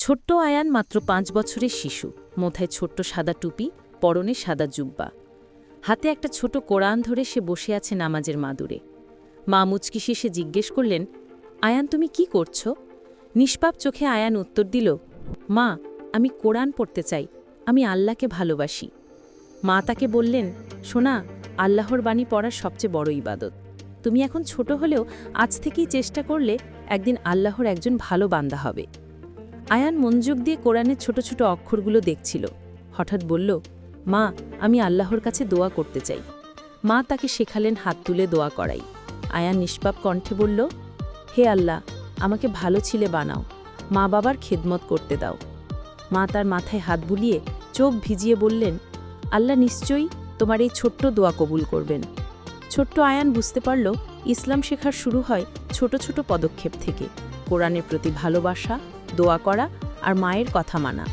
ছোট্ট আয়ান মাত্র ৫ বছরের শিশু, মাথায় ছোট্ট সাদা টুপি, পরনে সাদা জুব্বা। হাতে একটা ছোট কোরআন ধরে সে বসে আছে নামাজের মাদুরে। মা মুচকি হেসে জিজ্ঞেস করলেন, আয়ান তুমি কি করছো? নিষ্পাপ চোখে আয়ান উত্তর দিল, মা আমি কোরআন পড়তে চাই, আমি আল্লাহকে ভালোবাসি। মা তাকে বললেন, সোনা, আল্লাহর বাণী পড়ার সবচেয়ে বড় ইবাদত। তুমি এখন ছোট হলেও আজ থেকেই চেষ্টা করলে একদিন আল্লাহর একজন ভালো বান্দা হবে। আয়ান মনোযোগ দিয়ে কোরআনের ছোট ছোট অক্ষরগুলো দেখছিল। হঠাৎ বলল, মা আমি আল্লাহর কাছে দোয়া করতে চাই। মা তাকে শেখালেন হাত তুলে দোয়া করাই। আয়ান নিষ্পাপ কণ্ঠে বলল, হে আল্লাহ, আমাকে ভালো ছেলে বানাও, মা বাবার খেদমত করতে দাও। মা তার মাথায় হাত বুলিয়ে চোখ ভিজিয়ে বললেন, আল্লাহ নিশ্চয়ই তোমার এই ছোট্ট দোয়া কবুল করবেন। ছোট্ট আয়ান বুঝতে পারল, ইসলাম শেখার শুরু হয় ছোট ছোট পদক্ষেপ থেকে, কোরআনের প্রতি ভালোবাসা, দোয়া করা আর মায়ের কথা মানা।